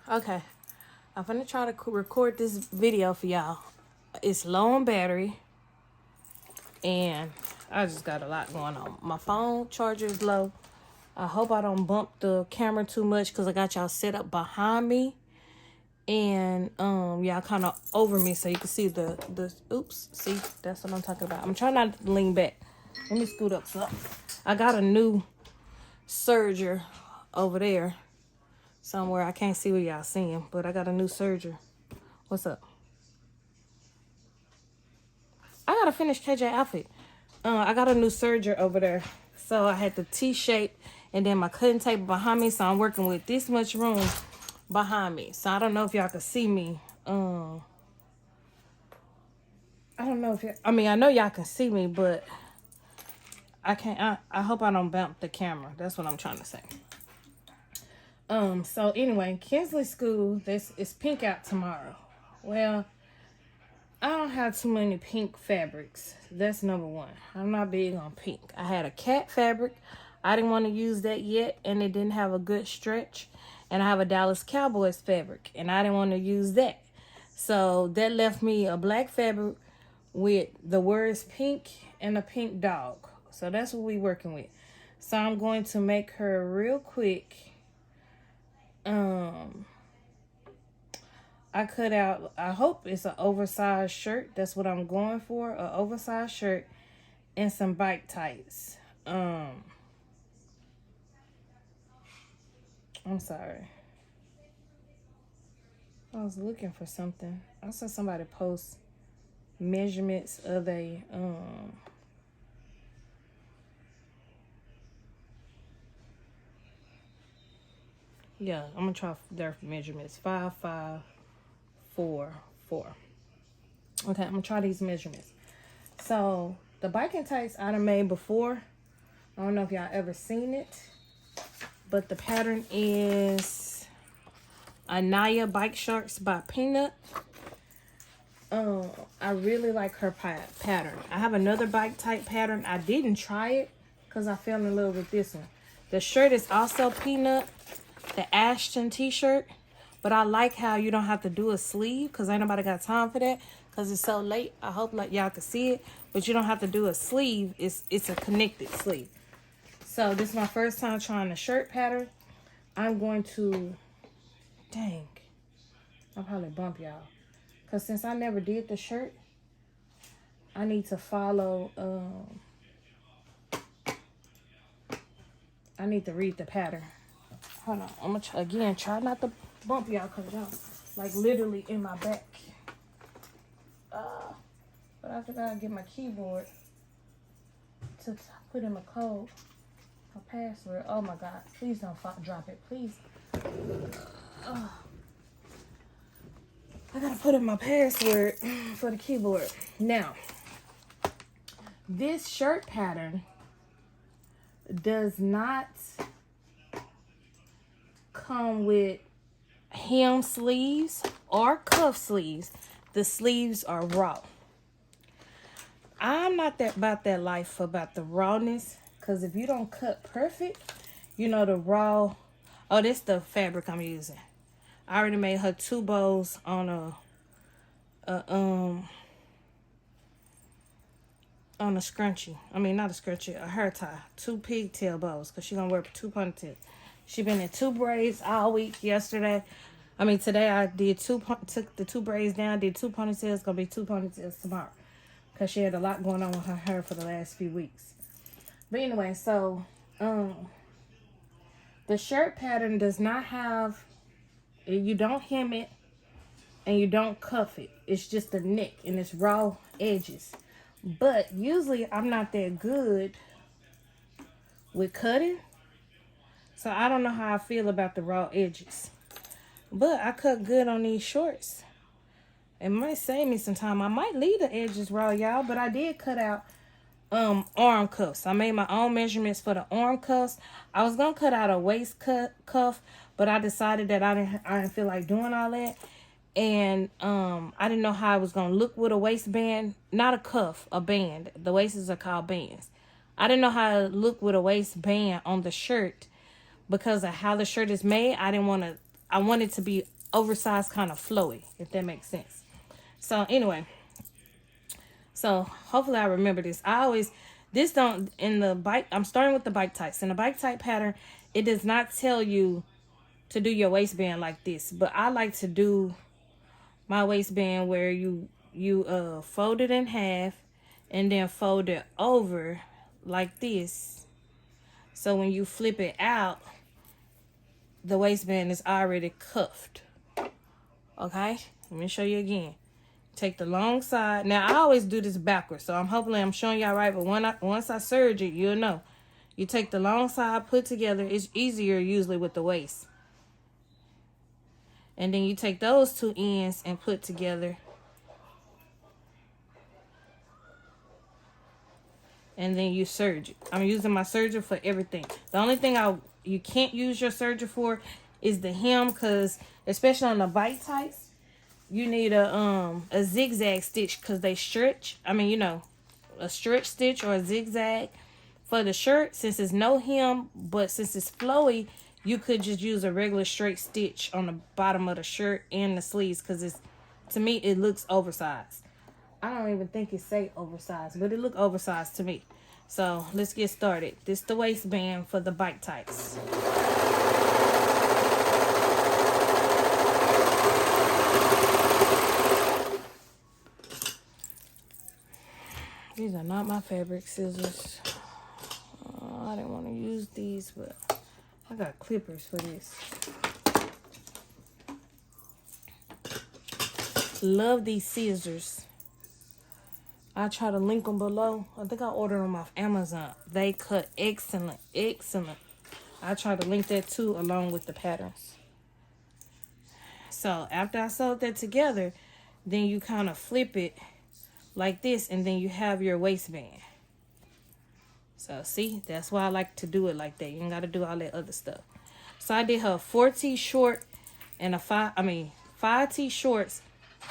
Okay, I'm gonna try to record this video for y'all. It's low on battery, and I just got a lot going on. My phone charger is low. I hope I don't bump the camera too much because I got y'all set up behind me, and y'all kind of over me so you can see the oops. See, that's what I'm talking about. I'm trying not to lean back. Let me scoot up. So I got a new serger over there somewhere. I can't see what y'all seeing, but I got a new serger. What's up? I gotta finish KJ outfit. I got a new serger over there, so I had the T-shape and then my cutting table behind me, so I'm working with this much room behind me. So I don't know if y'all can see me. I don't know if I mean, I know y'all can see me, but I can't. I hope I don't bump the camera. That's what I'm trying to say. So anyway, Kenzli school, it's pink out tomorrow. Well, I don't have too many pink fabrics. That's number one. I'm not big on pink. I had a cat fabric. I didn't want to use that yet, and it didn't have a good stretch. And I have a Dallas Cowboys fabric, and I didn't want to use that. So that left me a black fabric with the words pink and a pink dog. So that's what we're working with. So I'm going to make her real quick. I cut out, I hope it's an oversized shirt. That's what I'm going for. An oversized shirt and some bike tights. I'm sorry. I was looking for something. I saw somebody post measurements of a, yeah, I'm gonna try their measurements. 5, 5, 4, 4. Okay, I'm gonna try these measurements. So the biking tights I done made before. I don't know if y'all ever seen it, but the pattern is Anya Bike Sharks by Peanut. I really like her pattern. I have another bike tight pattern. I didn't try it because I fell in love with this one. The shirt is also Peanut, the Ashton t-shirt, but I like how you don't have to do a sleeve because ain't nobody got time for that because it's so late. I hope like y'all can see it, but you don't have to do a sleeve. It's a connected sleeve. So this is my first time trying the shirt pattern. I'm going to, dang, I'll probably bump y'all because since I never did the shirt, I need to follow, I need to read the pattern. Hold on, I'm gonna try not to bump y'all because y'all like literally in my back. But I think I gotta get my keyboard to put in my code, my password. Oh my God, please don't drop it, please. I gotta put in my password for the keyboard. Now, this shirt pattern does not come with hem sleeves or cuff sleeves. The sleeves are raw. I'm not about that life about the rawness, because if you don't cut perfect, you know, the raw. Oh, this the fabric I'm using. I already made her 2 bows on a scrunchie. I mean, not a scrunchie, a hair tie. 2 pigtail bows because she's gonna wear 2 ponytails. She been in 2 braids all week. Yesterday, I mean today, I did took the 2 braids down, did 2 ponytails. Gonna be 2 ponytails tomorrow because she had a lot going on with her hair for the last few weeks. But anyway, so the shirt pattern does not have, you don't hem it and you don't cuff it. It's just the neck and it's raw edges. But usually I'm not that good with cutting, so I don't know how I feel about the raw edges. But I cut good on these shorts. It might save me some time. I might leave the edges raw, y'all, but I did cut out arm cuffs. I made my own measurements for the arm cuffs. I was gonna cut out a waist cuff, but I decided that I didn't feel like doing all that. And I didn't know how I was gonna look with a waistband, not a cuff, a band. The waists are called bands. I didn't know how to look with a waistband on the shirt because of how the shirt is made. I wanted to be oversized, kind of flowy, if that makes sense. So anyway, so hopefully I remember this. I always, this don't, in the bike, I'm starting with the bike types. In the bike type pattern, it does not tell you to do your waistband like this, but I like to do my waistband where you fold it in half and then fold it over like this. So when you flip it out, the waistband is already cuffed. Okay, let me show you again. Take the long side. Now I always do this backwards, so hopefully I'm showing y'all right, but once I serge it, you'll know. You take the long side, put together. It's easier usually with the waist. And then you take those two ends and put together. And then you serge it. I'm using my serger for everything. The only thing you can't use your serger for is the hem, because especially on the bite tights, you need a zigzag stitch because they stretch. I mean, you know, a stretch stitch or a zigzag. For the shirt, since it's no hem, but since it's flowy, you could just use a regular straight stitch on the bottom of the shirt and the sleeves, because to me it looks oversized. I don't even think it say oversized, but it look oversized to me. So let's get started. This is the waistband for the bike tights. These are not my fabric scissors. I didn't want to use these, but I got clippers for this. Love these scissors. I try to link them below. I think I ordered them off Amazon. They cut excellent, excellent. I try to link that too along with the patterns. So after I sewed that together, then you kind of flip it like this, and then you have your waistband. So see, that's why I like to do it like that. You ain't got to do all that other stuff. So I did her 4T short and a 5T shorts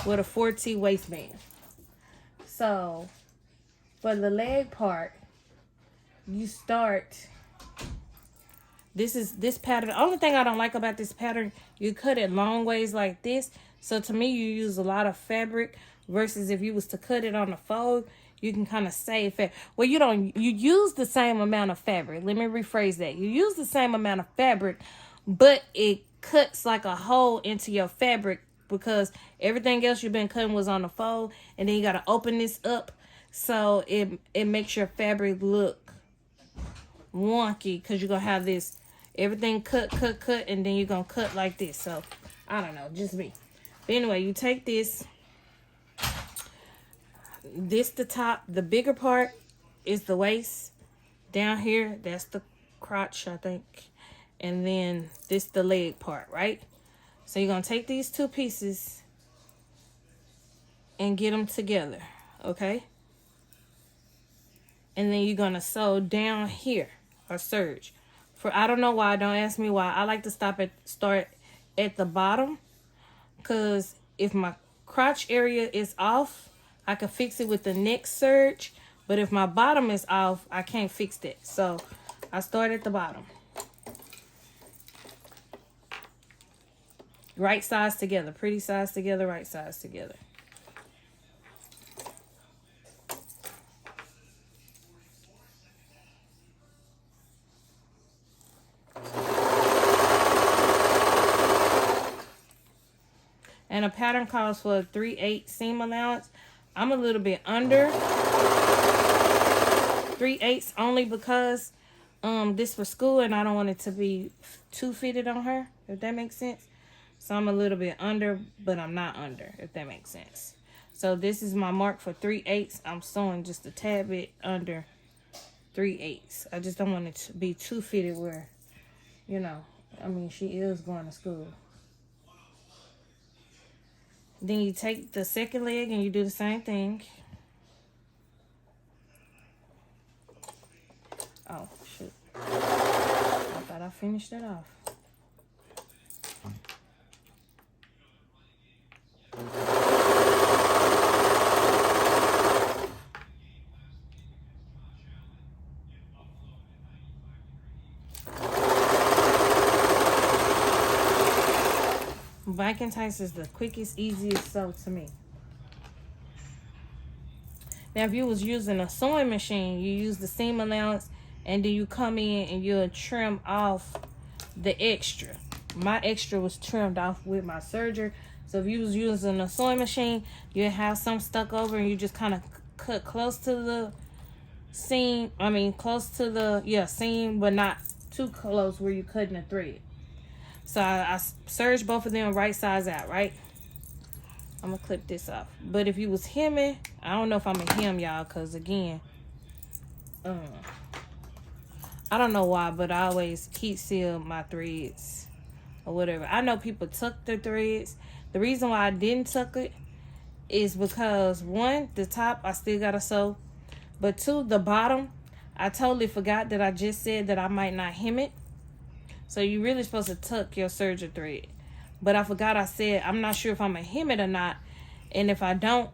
with a 4T waistband. So for the leg part, you start, this pattern. The only thing I don't like about this pattern, you cut it long ways like this. So to me, you use a lot of fabric versus if you was to cut it on the fold, you can kind of save fabric. Well, you use the same amount of fabric. Let me rephrase that. You use the same amount of fabric, but it cuts like a hole into your fabric because everything else you've been cutting was on the fold, and then you got to open this up. So it makes your fabric look wonky because you're going to have this, everything cut, and then you're going to cut like this. So, I don't know, just me. But anyway, you take this the top, the bigger part is the waist. Down here, that's the crotch, I think. And then this the leg part, right? So you're going to take these two pieces and get them together, okay? And then you're going to sew down here or serge. I don't know why, don't ask me why. I like to start at the bottom, because if my crotch area is off, I can fix it with the next serge, but if my bottom is off, I can't fix that. So I start at the bottom. Right sides together, pretty sides together, right sides together. And a pattern calls for a 3/8 seam allowance. I'm a little bit under 3/8 only because this for school and I don't want it to be too fitted on her, if that makes sense. So I'm a little bit under, but I'm not under, if that makes sense. So this is my mark for 3/8. I'm sewing just a tad bit under 3/8. I just don't want it to be too fitted where, you know, I mean, she is going to school. Then you take the second leg and you do the same thing. Oh, shoot. I thought I finished it off. Viking tights is the quickest, easiest sew to me. Now, if you was using a sewing machine, you use the seam allowance, and then you come in and you'll trim off the extra. My extra was trimmed off with my serger. So if you was using a sewing machine, you have some stuck over, and you just kind of cut close to the seam. I mean, close to the seam, but not too close where you're cutting the thread. So I serged both of them right sides out, right? I'm gonna clip this off. But if you was hemming, I don't know if I'm gonna hem, y'all, because again, I don't know why, but I always heat seal my threads or whatever. I know people tuck their threads. The reason why I didn't tuck it is because, one, the top I still gotta sew, but two, the bottom, I totally forgot that I just said that I might not hem it. So you really supposed to tuck your serger thread. But I forgot I said I'm not sure if I'm gonna hem it or not. And if I don't,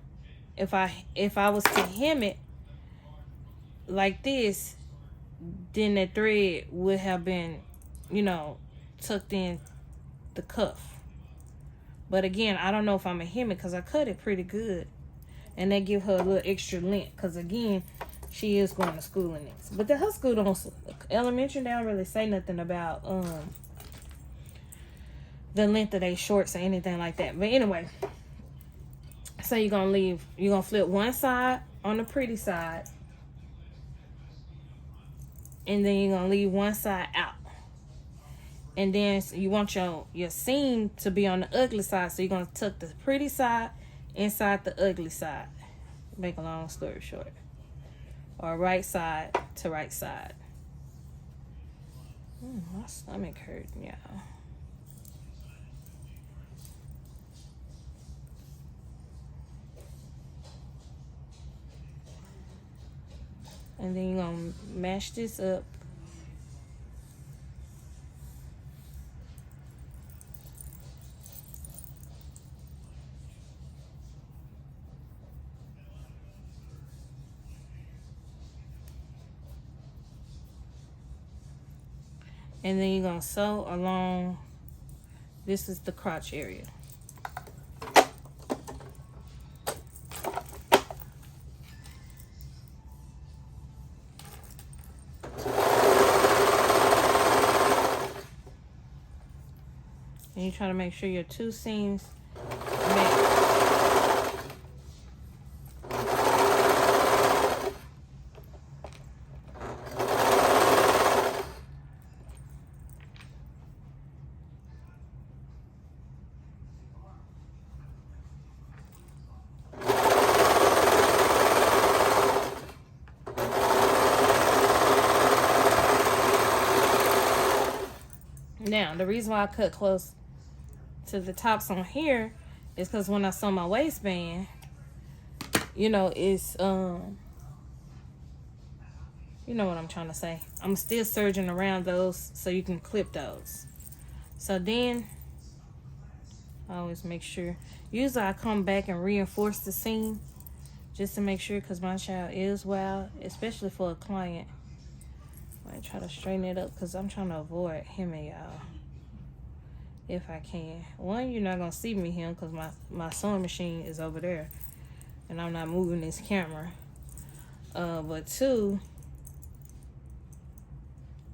if I was to hem it like this, then the thread would have been, you know, tucked in the cuff. But again, I don't know if I'm gonna hem it because I cut it pretty good. And they give her a little extra length because again, she is going to school in this. But her school don't, elementary, they don't really say nothing about the length of their shorts or anything like that. But anyway, so you're gonna flip one side on the pretty side, and then you're gonna leave one side out. And then you want your seam to be on the ugly side, so you're gonna tuck the pretty side inside the ugly side. Make a long story short. Or right side to right side. My stomach hurting, y'all. And then you're gonna mash this up. And then you're gonna sew along. This is the crotch area. And you try to make sure your two seams match. Now, the reason why I cut close to the tops on here is because when I sew my waistband, you know, it's, you know what I'm trying to say. I'm still serging around those so you can clip those. So then, I always make sure. Usually I come back and reinforce the seam just to make sure, because my child is wild, especially for a client. I try to straighten it up because I'm trying to avoid hemming, y'all, if I can. One, you're not gonna see me hem because my sewing machine is over there and I'm not moving this camera. But two,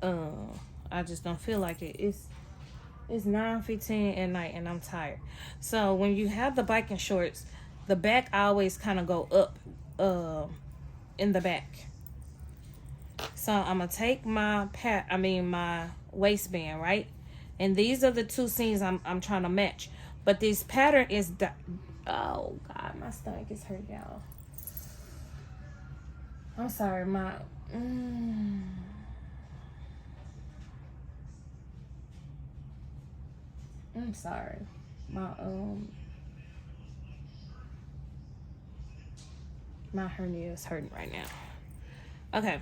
I just don't feel like it. It's 9:15 at night and I'm tired. So when you have the biking shorts, the back always kind of go up in the back. So I'm gonna take my my waistband, right? And these are the two seams I'm trying to match. But this pattern is oh God, my stomach is hurt, y'all. I'm sorry, I'm sorry. My hernia is hurting right now. Okay.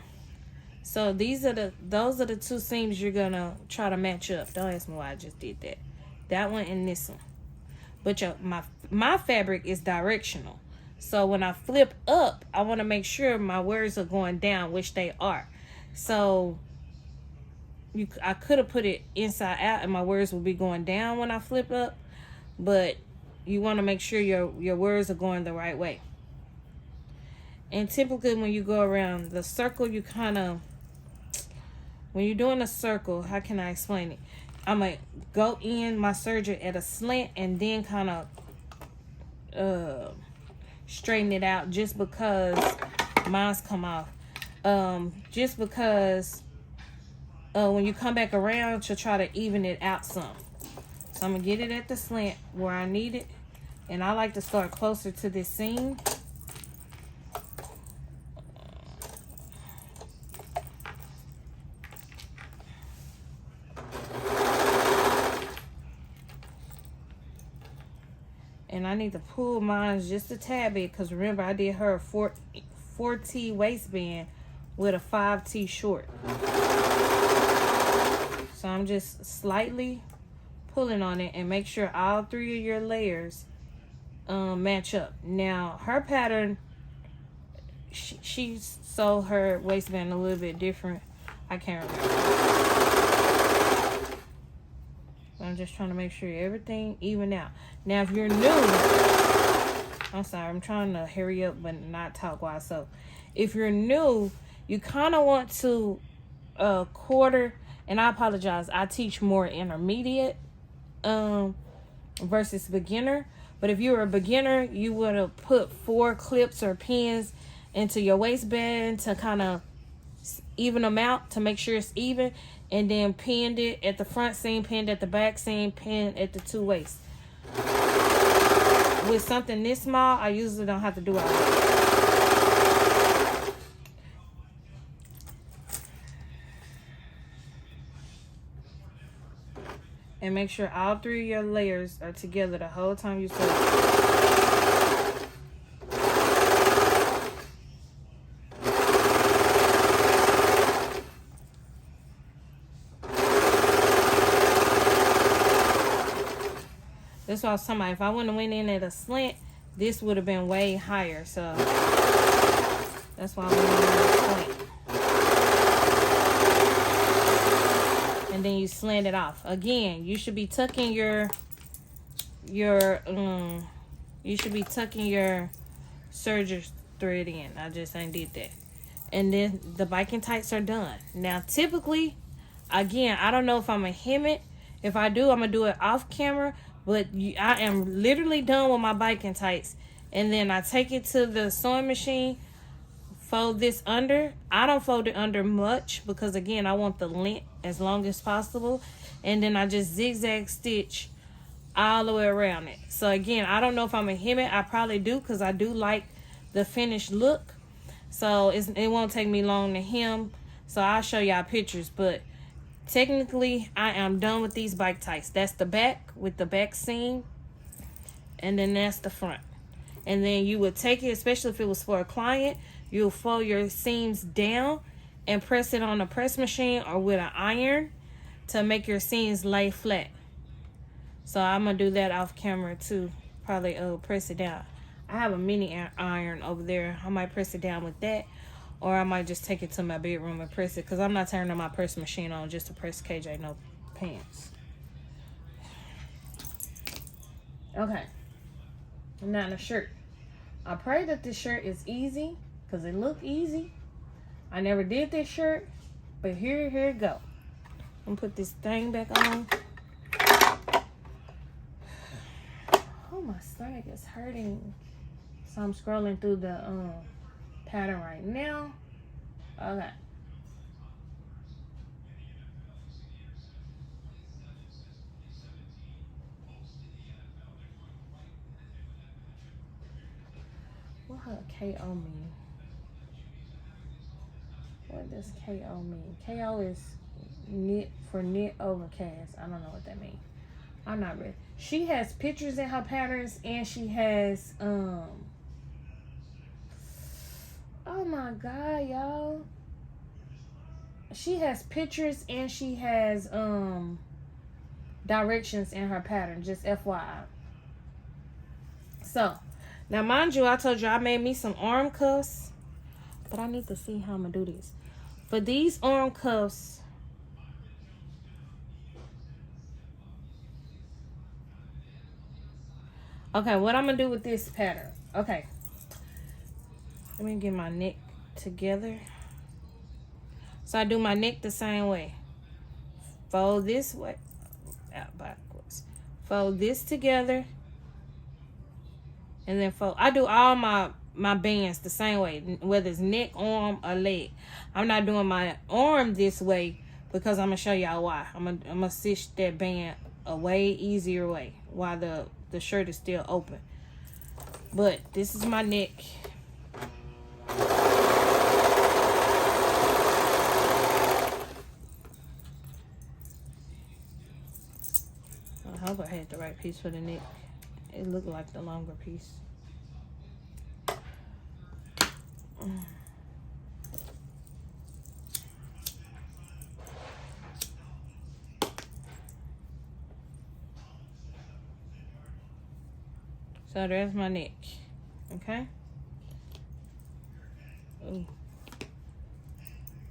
So those are the two seams you're gonna try to match up. Don't ask me why I just did that. That one and this one. But my fabric is directional. So when I flip up, I want to make sure my words are going down, which they are. So I could have put it inside out and my words will be going down when I flip up. but you want to make sure your words are going the right way. And typically when you go around the circle, you kind of, when you're doing a circle, how can I explain it? I'm going to go in my serger at a slant and then kind of straighten it out, just because mine's come off. Just because when you come back around to try to even it out some. So I'm going to get it at the slant where I need it. And I like to start closer to this seam. And I need to pull mine just a tad bit, because remember I did her a 4T waistband with a 5T short. So I'm just slightly pulling on it and make sure all 3 of your layers match up. Now her pattern, she sewed her waistband a little bit different. I can't remember. I'm just trying to make sure everything even out. Now, if you're new, I'm sorry, I'm trying to hurry up but not talk while so. If you're new, you kind of want to quarter, and I apologize, I teach more intermediate versus beginner. But if you're a beginner, you would have put 4 clips or pins into your waistband to kind of even them out to make sure it's even, and then pinned it at the front seam, pinned at the back seam, pinned at the 2 waists. With something this small, I usually don't have to do all that. And make sure all 3 of your layers are together the whole time you sew it. That's why I was talking about, if I wouldn't have went in at a slant, this would have been way higher. So that's why I went in at a slant. And then you slant it off. Again, you should be tucking your serger thread in. I just ain't did that. And then the biking tights are done. Now typically, again, I don't know if I'm gonna hem it. If I do, I'm gonna do it off camera. But I am literally done with my biking tights. And then I take it to the sewing machine, fold this under. I don't fold it under much because, again, I want the length as long as possible. And then I just zigzag stitch all the way around it. So, again, I don't know if I'm going to hem it. I probably do, because I do like the finished look. So, it won't take me long to hem. So, I'll show y'all pictures. But technically, I am done with these bike tights. That's the back with the back seam, and then that's the front. And then you would take it, especially if it was for a client, you'll fold your seams down and press it on a press machine or with an iron to make your seams lay flat. So I'm gonna do that off camera too. Probably press it down. I have a mini iron over there. I might press it down with that. Or I might just take it to my bedroom and press it, because I'm not turning my press machine on just to press KJ no pants. Okay. Now the shirt. I pray that this shirt is easy, because it looked easy. I never did this shirt, but here it go. I'm gonna put this thing back on. Oh, my stomach is hurting. So I'm scrolling through the pattern right now. Okay. What does KO mean? What does KO mean? KO is knit for knit over cast. I don't know what that means. I'm not ready. She has pictures in her patterns, and she has oh my god, y'all. She has pictures and she has directions in her pattern, just FYI. So, now mind you, I told you I made me some arm cuffs, but I need to see how I'm gonna do this. For these arm cuffs, Okay, what I'm gonna do with this pattern. Okay, let me get my neck together. So I do my neck the same way. Fold this way, out backwards. Fold this together, and then fold. I do all my bands the same way, whether it's neck, arm, or leg. I'm not doing my arm this way because I'm gonna show y'all why. I'm gonna stitch that band a way easier way while the shirt is still open. But this is my neck. I hope I had the right piece for the neck. It looked like the longer piece. So there's my neck. Okay. Ooh.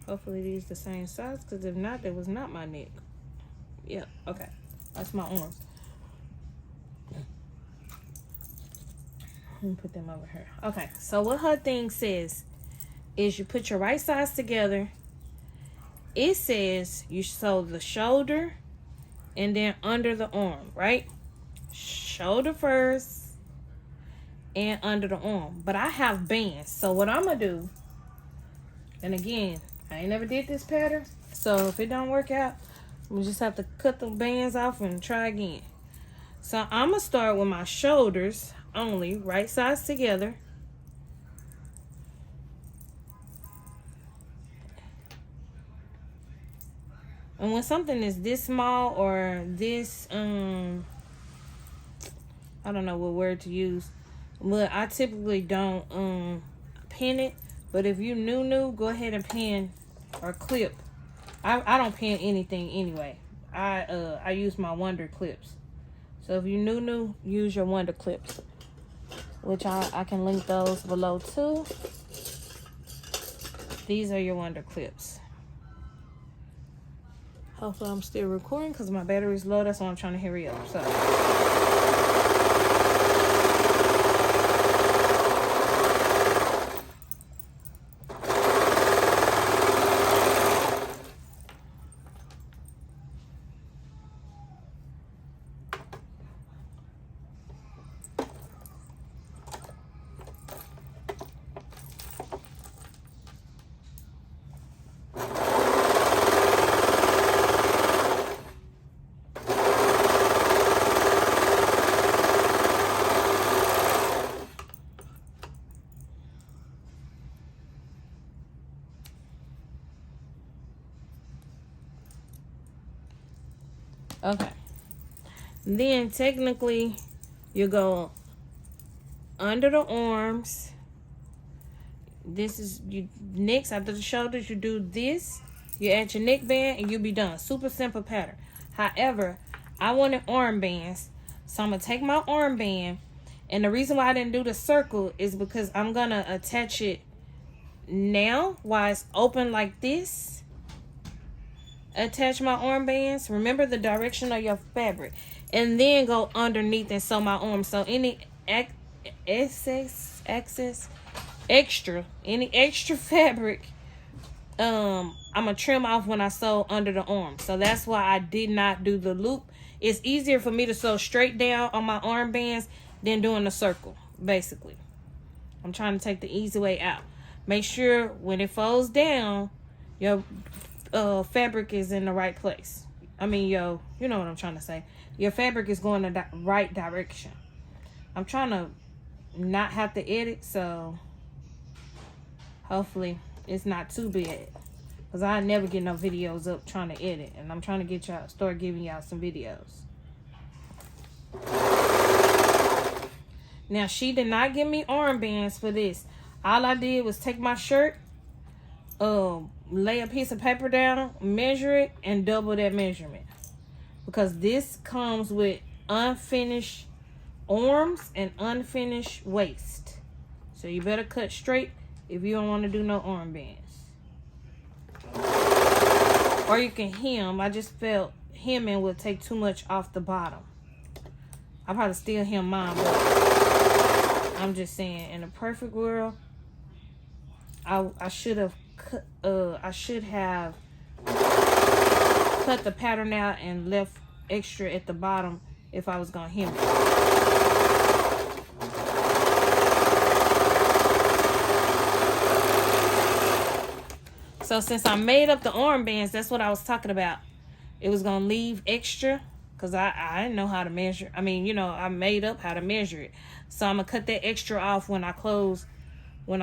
Hopefully these the same size, because if not, that was not my neck. Yep. Okay. That's my arms. Let me put them over here. Okay. So what her thing says is you put your right sides together. It says you sew the shoulder and then under the arm, right? Shoulder first and under the arm. But I have bands. So what I'm going to do, and again, I ain't never did this pattern. So if it don't work out, we just have to cut the bands off and try again. So I'm going to start with my shoulders only, right sides together. And when something is this small or this, I don't know what word to use, but I typically don't pin it. But if you new, go ahead and pin or clip. I don't pin anything anyway. I use my Wonder clips. So if you new, use your Wonder clips, which I can link those below too. These are your Wonder clips. Hopefully I'm still recording because my battery's low. That's why I'm trying to hurry up. So. Okay. Then technically you go under the arms. This is you next after the shoulders. You do this. You add your neck band and you'll be done. Super simple pattern. However, I wanted arm bands, so I'm gonna take my arm band. And the reason why I didn't do the circle is because I'm gonna attach it now while it's open like this. Attach my arm bands. Remember the direction of your fabric, and then go underneath and sew my arm. So any extra fabric, I'm gonna trim off when I sew under the arm. So that's why I did not do the loop. It's easier for me to sew straight down on my arm bands than doing the circle. Basically, I'm trying to take the easy way out. Make sure when it folds down, your fabric is in the right place. I mean, you know what I'm trying to say. Your fabric is going the right direction. I'm trying to not have to edit, so hopefully it's not too bad. Because I never get no videos up trying to edit. And I'm trying to get y'all, start giving y'all some videos. Now, she did not give me armbands for this. All I did was take my shirt, lay a piece of paper down, measure it, and double that measurement. Because this comes with unfinished arms and unfinished waist. So you better cut straight if you don't want to do no armbands. Or you can hem. I just felt hemming would take too much off the bottom. I probably still hem mine, but I'm just saying, in a perfect world, I should have cut the pattern out and left extra at the bottom if I was gonna hem it. So since I made up the armbands, that's what I was talking about. It was gonna leave extra because I didn't know how to measure. I mean, you know, I made up how to measure it. So I'm gonna cut that extra off when I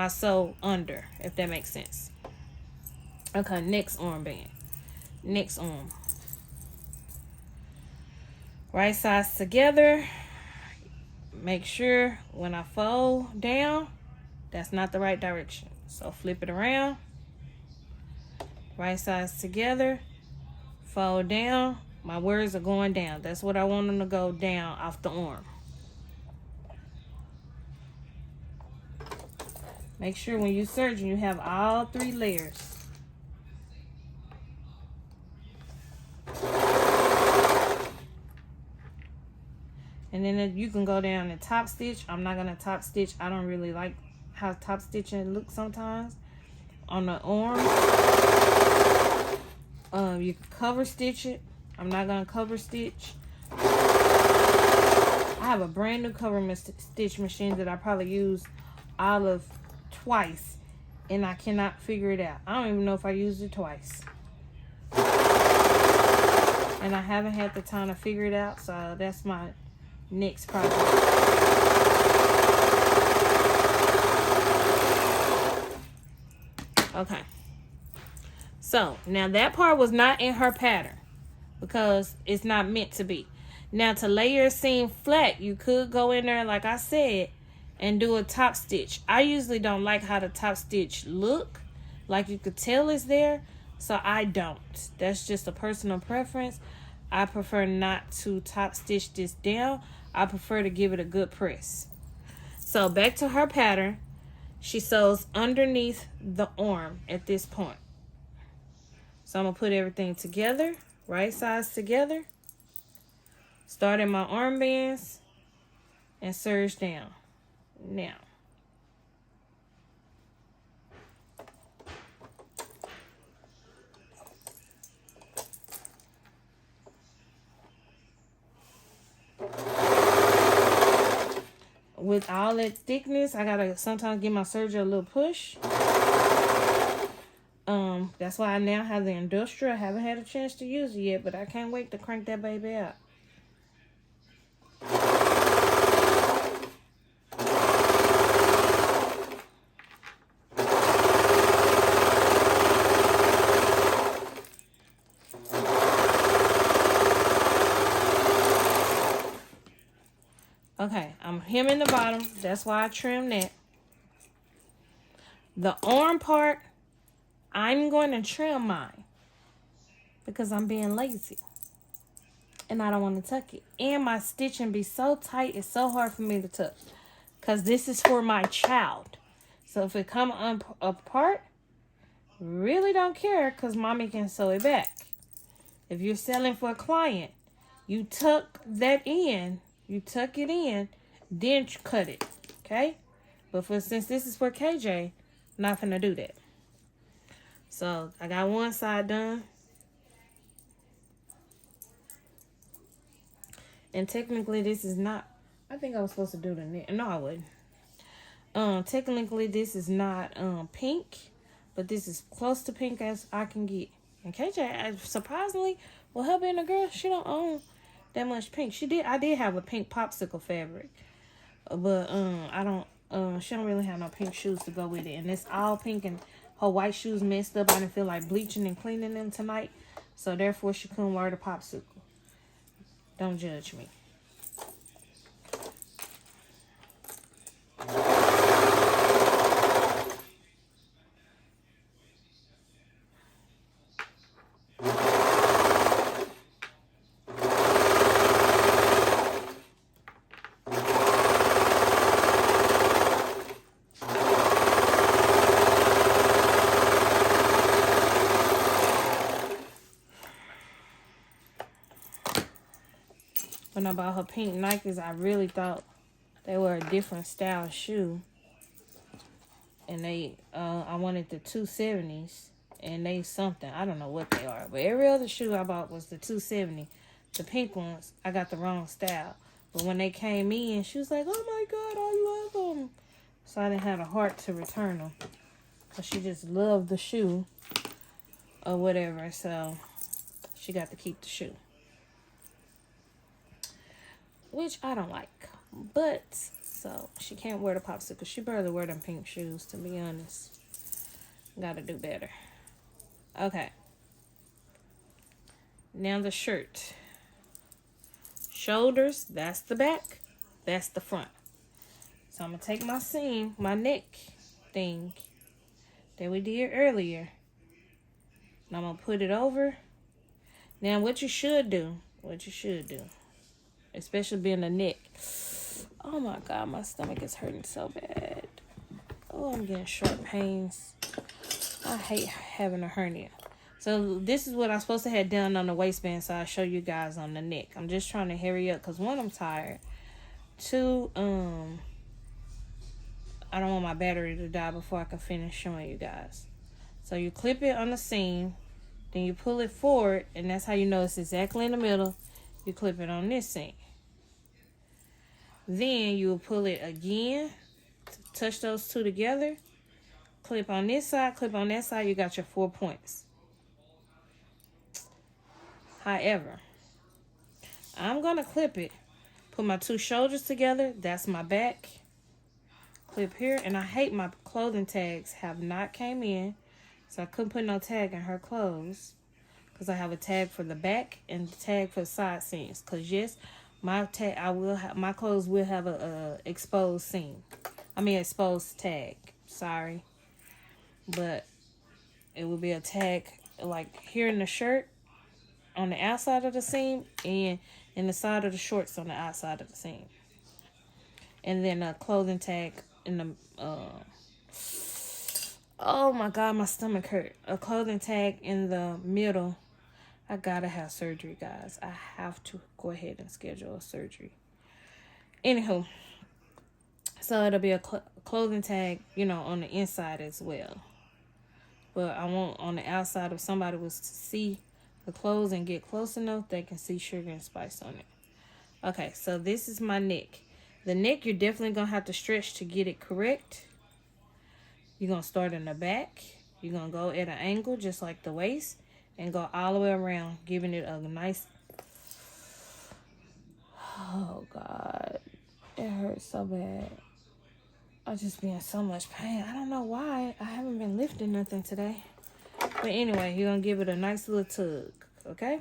sew under, if that makes sense. Okay, next armband. Next arm. Right sides together. Make sure when I fold down, that's not the right direction. So flip it around. Right sides together. Fold down. My words are going down. That's what I want them to go down off the arm. Make sure when you're serging, you have all 3 layers. And then you can go down and top stitch. I'm not going to top stitch. I don't really like how top stitching looks sometimes on the arm. You can cover stitch it. I'm not going to cover stitch. I have a brand new cover stitch machine that I probably used all of twice, and I cannot figure it out. I don't even know if I used it twice. And I haven't had the time to figure it out, so that's my next project. Okay. So, now that part was not in her pattern because it's not meant to be. Now, to lay your seam flat, you could go in there, like I said, and do a top stitch. I usually don't like how the top stitch look. Like you could tell it's there, so I don't. That's just a personal preference. I prefer not to top stitch this down. I prefer to give it a good press. So back to her pattern. She sews underneath the arm at this point. So I'm going to put everything together, right sides together. Start in my armbands and serge down. Now, with all that thickness, I gotta sometimes give my serger a little push. That's why I now have the industrial. I haven't had a chance to use it yet, but I can't wait to crank that baby out. Okay, I'm hemming the bottom. That's why I trimmed that. The arm part, I'm going to trim mine because I'm being lazy and I don't want to tuck it. And my stitching be so tight, it's so hard for me to tuck because this is for my child. So if it come apart, really don't care because mommy can sew it back. If you're selling for a client, you tuck that in. You tuck it in, then cut it, okay? But since this is for KJ, I'm not gonna do that. So I got one side done. And technically this is not, I think I was supposed to do the neck. No, I wouldn't. Technically this is not pink, but this is close to pink as I can get. And KJ, surprisingly, well, her being a girl, she don't own that much pink. I did have a pink popsicle fabric, but I don't. She don't really have no pink shoes to go with it, and it's all pink. And her white shoes messed up. I didn't feel like bleaching and cleaning them tonight, so therefore she couldn't wear the popsicle. Don't judge me. When I bought her pink Nikes, I really thought they were a different style shoe. And they, I wanted the 270s. And they something. I don't know what they are. But every other shoe I bought was the 270. The pink ones, I got the wrong style. But when they came in, she was like, oh my God, I love them. So I didn't have a heart to return them. Because she just loved the shoe. Or whatever. So she got to keep the shoe. Which I don't like. But, so she can't wear the popsicle. She barely wear them pink shoes, to be honest. Gotta do better. Okay. Now the shirt. Shoulders, that's the back. That's the front. So I'm going to take my seam, my neck thing that we did earlier. And I'm going to put it over. Now what you should do, especially being the neck. Oh my God, my stomach is hurting so bad. Oh, I'm getting short pains. I hate having a hernia. So this is what I'm supposed to have done on the waistband, so I'll show you guys on the neck. I'm just trying to hurry up because one, I'm tired. Two, I don't want my battery to die before I can finish showing you guys. So you clip it on the seam, then you pull it forward, and that's how you know it's exactly in the middle. You clip it on this seam. Then you will pull it again, touch those two together, clip on this side, clip on that side, you got your 4 points. However, I'm going to clip it, put my two shoulders together, that's my back, clip here, and I hate my clothing tags have not came in, so I couldn't put no tag in her clothes, because I have a tag for the back and the tag for the side seams, because yes, my clothes will have a exposed seam. Exposed tag. Sorry. But it will be a tag like here in the shirt on the outside of the seam and in the side of the shorts on the outside of the seam. And then a clothing tag in the oh my God, my stomach hurt. A clothing tag in the middle. I gotta have surgery, guys. I have to go ahead and schedule a surgery. Anywho, so it'll be a clothing tag, on the inside as well. But I want on the outside, if somebody was to see the clothes and get close enough, they can see sugar and spice on it. Okay, so this is my neck. The neck, you're definitely going to have to stretch to get it correct. You're going to start in the back. You're going to go at an angle, just like the waist, and go all the way around, giving it a nice... Oh, God. It hurts so bad. I just be in so much pain. I don't know why. I haven't been lifting nothing today. But anyway, you're going to give it a nice little tug, okay?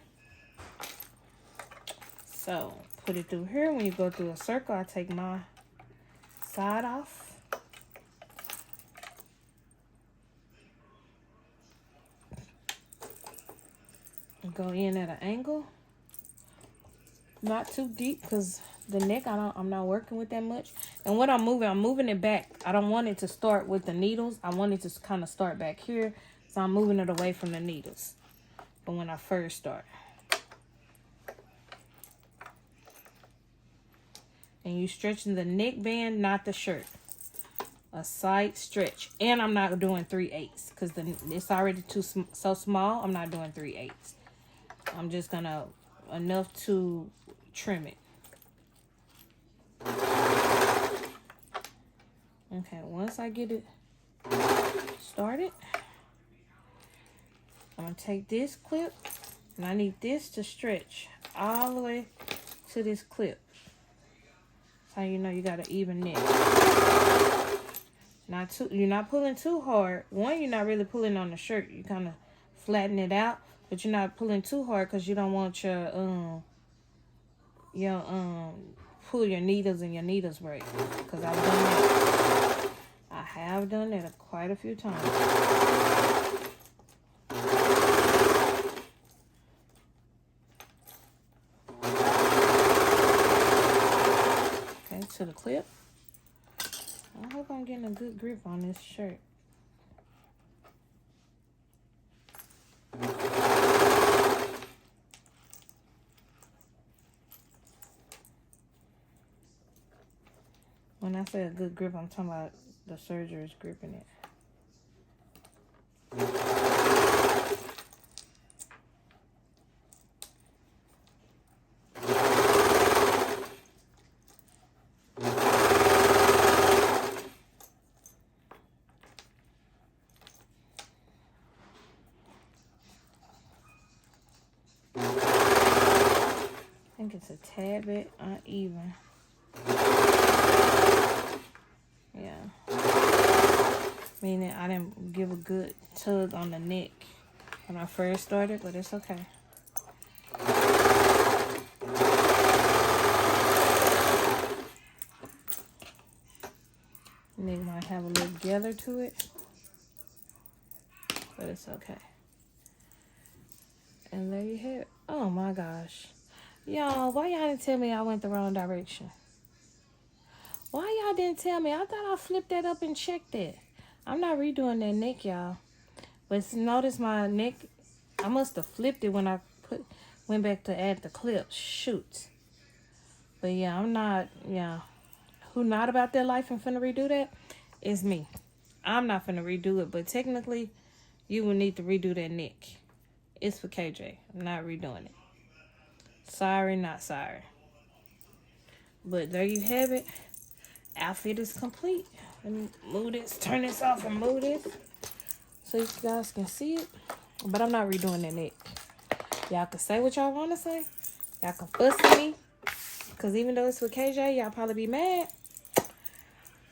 So, put it through here. When you go through a circle, I take my side off. And go in at an angle. Not too deep because the neck, I'm not working with that much. And what I'm moving it back. I don't want it to start with the needles. I want it to kind of start back here. So I'm moving it away from the needles. But when I first start. And you stretching the neckband, not the shirt. A side stretch. And I'm not doing 3/8 because it's already so small. I'm not doing 3/8. I'm just going to enough to trim it. Okay, once I get it started, I'm going to take this clip and I need this to stretch all the way to this clip. That's how you know you got an even neck. You're not pulling too hard. One, you're not really pulling on the shirt. You kind of flatten it out, but you're not pulling too hard because you don't want your pull your needles and your needles break. Because I've done that. I have done that quite a few times. Okay, to the clip. I hope I'm getting a good grip on this shirt. When I say a good grip, I'm talking about the serger is gripping it. I think it's a tad bit uneven. Yeah. Meaning I didn't give a good tug on the neck when I first started, but it's okay. Neck might have a little gather to it, but it's okay. And there you have it. Oh my gosh. Y'all, why y'all didn't tell me I went the wrong direction? Why y'all didn't tell me? I thought I flipped that up and checked it. I'm not redoing that neck, y'all. But notice my neck, I must have flipped it when I went back to add the clips. Shoot. But yeah, I'm not, who not about their life and finna redo that is me. I'm not finna redo it, but technically, you will need to redo that neck. It's for KJ. I'm not redoing it. Sorry, not sorry. But there you have it. Outfit is complete. Let me move this, turn this off and move this so you guys can see it. But I'm not redoing that neck. Y'all can say what y'all want to say. Y'all can fuss at me. Because even though it's with KJ, y'all probably be mad.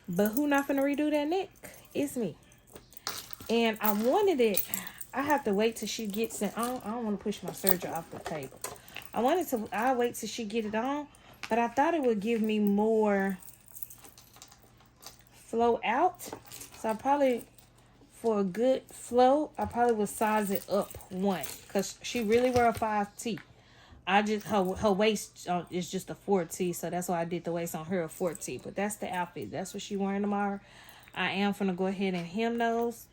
But who not finna redo that neck? It's me. And I wanted it. I have to wait till she gets it. I don't want to push my serger off the table. I'll wait till she get it on. But I thought it would give me more flow out. So I probably, for a good flow, I probably would size it up one. Because she really wear a 5T. Her waist is just a 4T. So that's why I did the waist on her a 4T. But that's the outfit. That's what she wearing tomorrow. I am finna go ahead and hem those.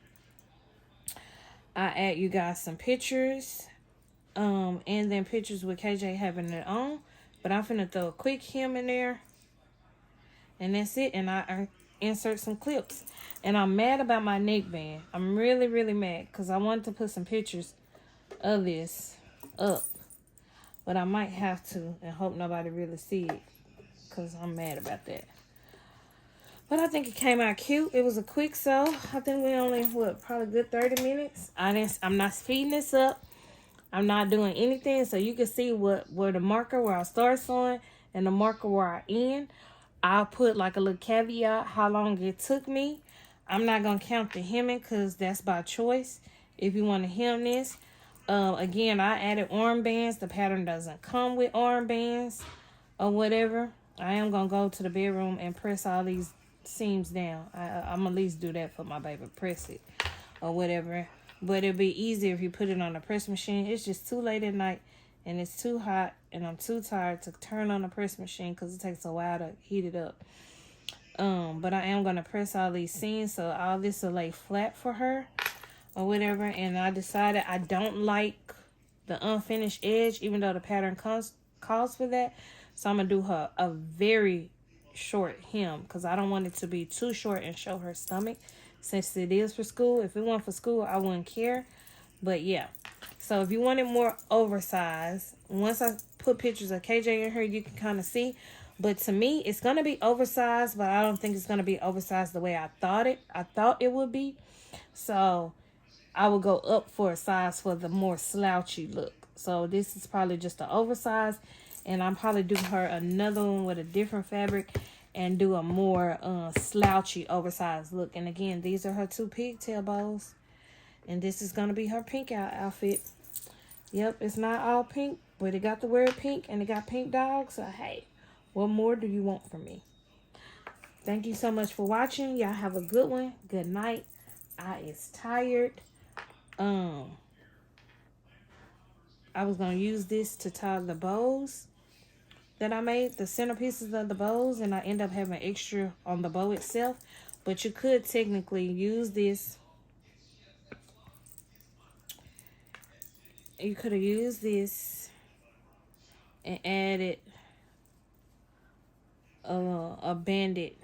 I add you guys some pictures. And then pictures with KJ having it on. But I'm finna throw a quick hem in there. And that's it. And I insert some clips. And I'm mad about my neckband. I'm really, really mad. Because I wanted to put some pictures of this up. But I might have to. And hope nobody really see it. Because I'm mad about that. But I think it came out cute. It was a quick sew. I think we only, probably a good 30 minutes. I'm not speeding this up. I'm not doing anything. So you can see where the marker where I start sewing and the marker where I end. I'll put like a little caveat how long it took me. I'm not going to count the hemming because that's by choice. If you want to hem this. Again, I added armbands. The pattern doesn't come with armbands or whatever. I am going to go to the bedroom and press all these seams down. I'm at least do that for my baby. Press it or whatever. But it'll be easier if you put it on the press machine. It's just too late at night and it's too hot and I'm too tired to turn on the press machine because it takes a while to heat it up. But I am going to press all these seams so all this will lay flat for her or whatever. And I decided I don't like the unfinished edge even though the pattern calls for that. So I'm going to do her a very short hem because I don't want it to be too short and show her stomach since it is for school. If it weren't for school, I wouldn't care. But yeah. So if you want it more oversized, once I put pictures of KJ in here, you can kind of see. But to me, it's going to be oversized, but I don't think it's going to be oversized the way I thought it would be. So I will go up for a size for the more slouchy look. So this is probably just an oversized. And I'll probably do her another one with a different fabric and do a more slouchy, oversized look. And again, these are her two pigtail bows. And this is going to be her pink out outfit. Yep, it's not all pink, but it got the word pink and it got pink dogs. So, hey, what more do you want from me? Thank you so much for watching. Y'all have a good one. Good night. I is tired. I was going to use this to tie the bows that I made, the centerpieces of the bows, and I end up having extra on the bow itself. But you could technically use this. You could have used this and added a banded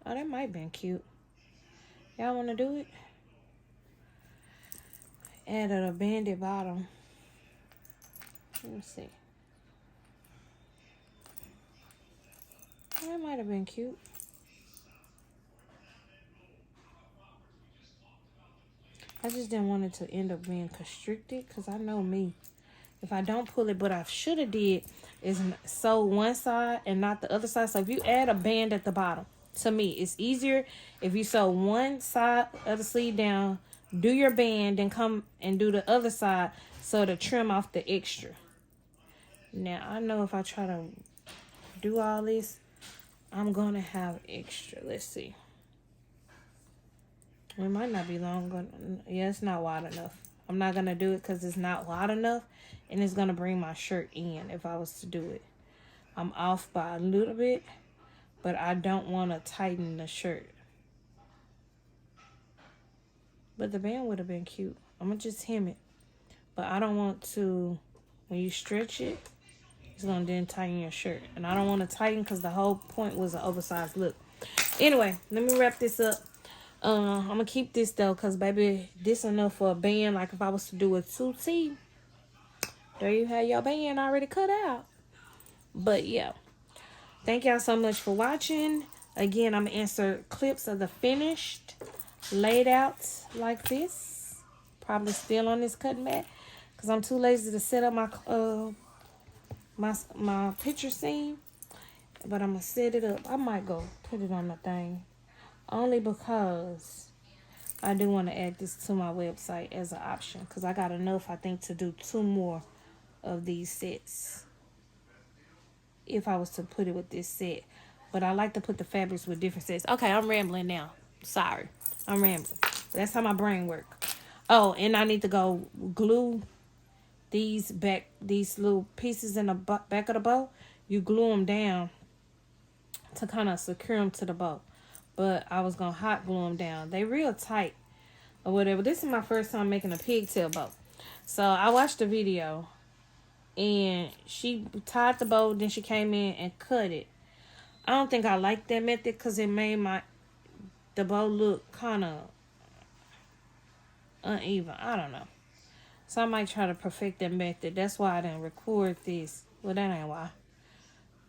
Oh, that might have been cute. Y'all want to do it? Added a banded bottom. Let me see. That might have been cute. I just didn't want it to end up being constricted because I know me. If I don't pull it, what I should have did is sew one side and not the other side. So if you add a band at the bottom, to me, it's easier if you sew one side of the sleeve down, do your band, then come and do the other side so to trim off the extra. Now, I know if I try to do all this, I'm going to have extra. Let's see. It might not be long. Yeah, it's not wide enough. I'm not going to do it because it's not wide enough. And it's going to bring my shirt in if I was to do it. I'm off by a little bit. But I don't want to tighten the shirt. But the band would have been cute. I'm going to just hem it. But I don't want to, when you stretch it, it's going to then tighten your shirt. And I don't want to tighten because the whole point was an oversized look. Anyway, let me wrap this up. I'm going to keep this though because, baby, this enough for a band. Like if I was to do a 2T, there you have your band already cut out. But, yeah. Thank y'all so much for watching. Again, I'm going to insert clips of the finished laid out like this. Probably still on this cutting mat because I'm too lazy to set up my picture scene. But I'm going to set it up. I might go put it on the thing. Only because I do want to add this to my website as an option. Because I got enough, I think, to do 2 more of these sets. If I was to put it with this set. But I like to put the fabrics with different sets. Okay, I'm rambling now. Sorry. I'm rambling. That's how my brain works. Oh, and I need to go glue these little pieces in the back of the bow. You glue them down to kind of secure them to the bow. But I was going to hot glue them down. They real tight or whatever. This is my first time making a pigtail bow. So I watched the video. And she tied the bow. Then she came in and cut it. I don't think I like that method. Because it made the bow look kind of uneven. I don't know. So I might try to perfect that method. That's why I didn't record this. Well, that ain't why.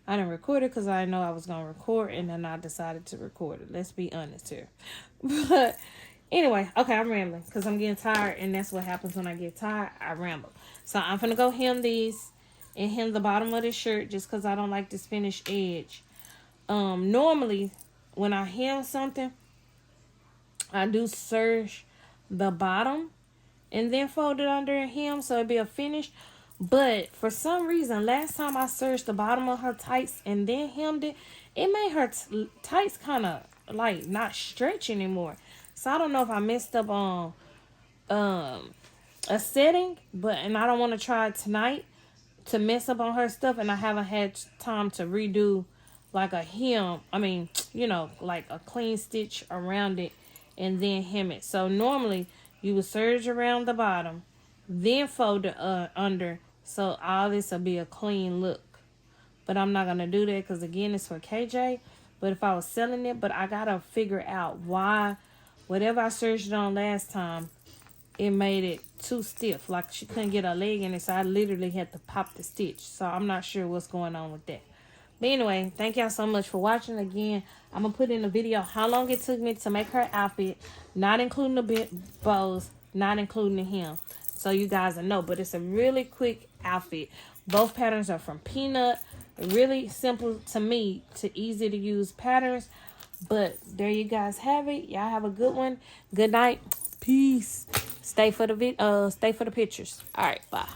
I didn't record it because I didn't know I was going to record. And then I decided to record it. Let's be honest here. But anyway, okay, I'm rambling. Because I'm getting tired. And that's what happens when I get tired. I ramble. So I'm going to go hem these. And hem the bottom of this shirt. Just because I don't like this finished edge. Normally, when I hem something, I do serge the bottom. And then fold it under and hem. So it'll be a finish. But for some reason, last time I serged the bottom of her tights and then hemmed it, it made her tights kind of like not stretch anymore. So I don't know if I messed up on a setting, and I don't want to try it tonight to mess up on her stuff, and I haven't had time to redo like a hem. I mean, you know, like a clean stitch around it and then hem it. So normally you would serge around the bottom, then fold it under, so all this will be a clean look. But I'm not going to do that because, again, it's for KJ. But if I was selling it, but I got to figure out why whatever I serged it on last time, it made it too stiff. Like she couldn't get her leg in it, so I literally had to pop the stitch. So I'm not sure what's going on with that. But anyway, thank y'all so much for watching. Again, I'm going to put in a video how long it took me to make her outfit, not including the bows, not including the hem. So you guys will know. But it's a really quick outfit. Both patterns are from Peanut. Really simple to me, to easy to use patterns. But there you guys have it. Y'all have a good one. Good night. Peace. Stay for the pictures. All right, bye.